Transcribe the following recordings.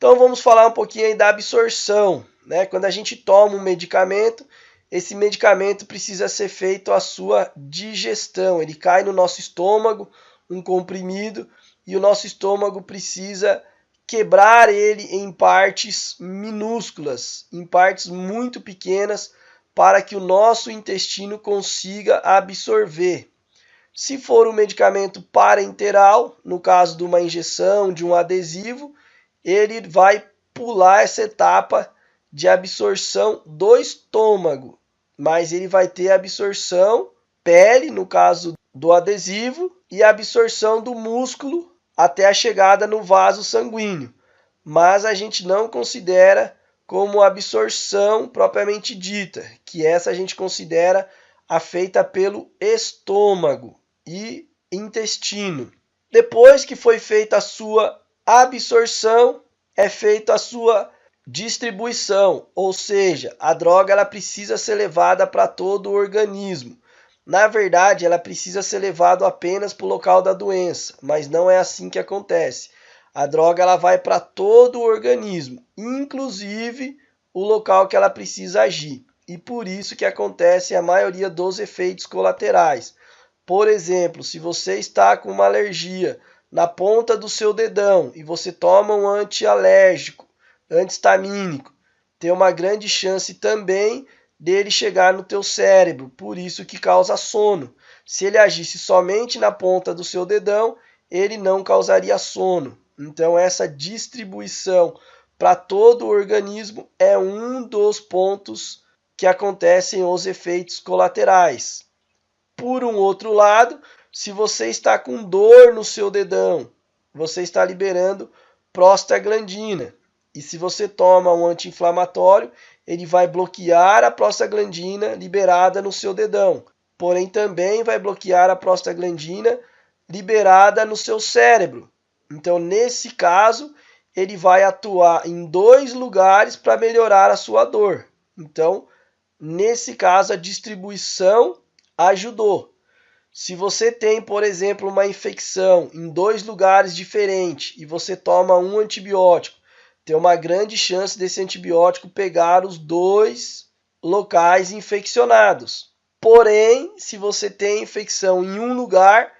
Então vamos falar um pouquinho aí da absorção, né? Quando a gente toma um medicamento, esse medicamento precisa ser feito a sua digestão. Ele cai no nosso estômago, um comprimido, e o nosso estômago precisa quebrar ele em partes minúsculas, em partes muito pequenas, para que o nosso intestino consiga absorver. Se for um medicamento parenteral, no caso de uma injeção, de um adesivo, ele vai pular essa etapa de absorção do estômago, mas ele vai ter absorção pele, no caso do adesivo, e absorção do músculo até a chegada no vaso sanguíneo. Mas a gente não considera como absorção propriamente dita, que essa a gente considera a feita pelo estômago e intestino. Depois que foi feita a sua absorção, é feita a sua distribuição, ou seja, a droga ela precisa ser levada para todo o organismo. Na verdade, ela precisa ser levada apenas para o local da doença, mas não é assim que acontece. A droga ela vai para todo o organismo, inclusive o local que ela precisa agir. E por isso que acontece a maioria dos efeitos colaterais. Por exemplo, se você está com uma alergia na ponta do seu dedão e você toma um antialérgico, antihistamínico, tem uma grande chance também dele chegar no teu cérebro, por isso que causa sono. Se ele agisse somente na ponta do seu dedão, ele não causaria sono. Então essa distribuição para todo o organismo é um dos pontos que acontecem os efeitos colaterais. Por um outro lado, se você está com dor no seu dedão, você está liberando prostaglandina. E se você toma um anti-inflamatório, ele vai bloquear a prostaglandina liberada no seu dedão. Porém, também vai bloquear a prostaglandina liberada no seu cérebro. Então, nesse caso, ele vai atuar em dois lugares para melhorar a sua dor. Então, nesse caso, a distribuição ajudou. Se você tem, por exemplo, uma infecção em dois lugares diferentes e você toma um antibiótico, tem uma grande chance desse antibiótico pegar os dois locais infeccionados. Porém, se você tem infecção em um lugar,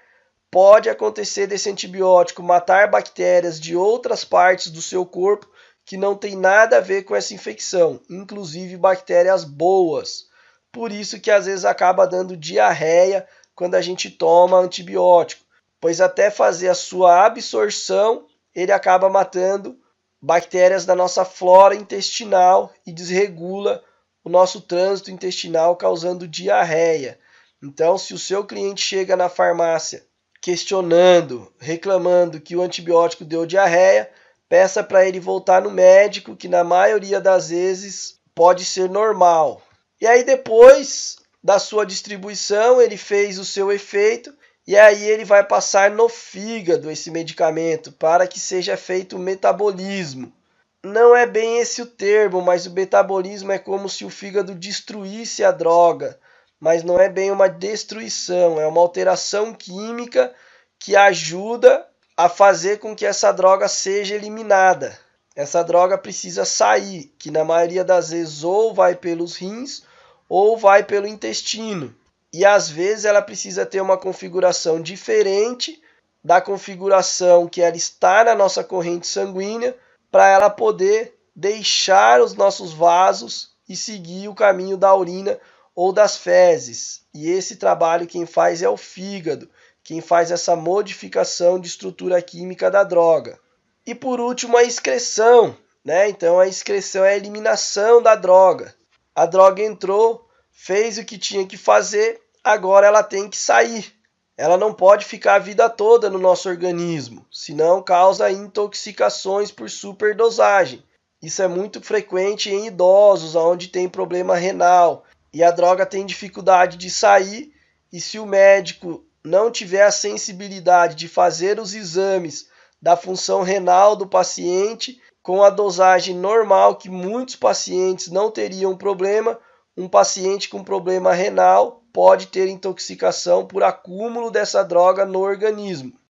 pode acontecer desse antibiótico matar bactérias de outras partes do seu corpo que não tem nada a ver com essa infecção, inclusive bactérias boas. Por isso que às vezes acaba dando diarreia quando a gente toma antibiótico, pois até fazer a sua absorção, ele acaba matando bactérias da nossa flora intestinal e desregula o nosso trânsito intestinal, causando diarreia. Então, se o seu cliente chega na farmácia questionando, reclamando que o antibiótico deu diarreia, peça para ele voltar no médico, que na maioria das vezes pode ser normal. E aí depois da sua distribuição, ele fez o seu efeito e aí ele vai passar no fígado esse medicamento para que seja feito o metabolismo. Não é bem esse o termo, mas o metabolismo é como se o fígado destruísse a droga, mas não é bem uma destruição, é uma alteração química que ajuda a fazer com que essa droga seja eliminada. Essa droga precisa sair, que na maioria das vezes ou vai pelos rins ou vai pelo intestino. E às vezes ela precisa ter uma configuração diferente da configuração que ela está na nossa corrente sanguínea para ela poder deixar os nossos vasos e seguir o caminho da urina ou das fezes. E esse trabalho quem faz é o fígado, quem faz essa modificação de estrutura química da droga. E por último a excreção, né? Então a excreção é a eliminação da droga. A droga entrou, fez o que tinha que fazer, agora ela tem que sair. Ela não pode ficar a vida toda no nosso organismo, senão causa intoxicações por superdosagem. Isso é muito frequente em idosos, onde tem problema renal, e a droga tem dificuldade de sair, e se o médico não tiver a sensibilidade de fazer os exames da função renal do paciente, com a dosagem normal, que muitos pacientes não teriam problema, um paciente com problema renal pode ter intoxicação por acúmulo dessa droga no organismo.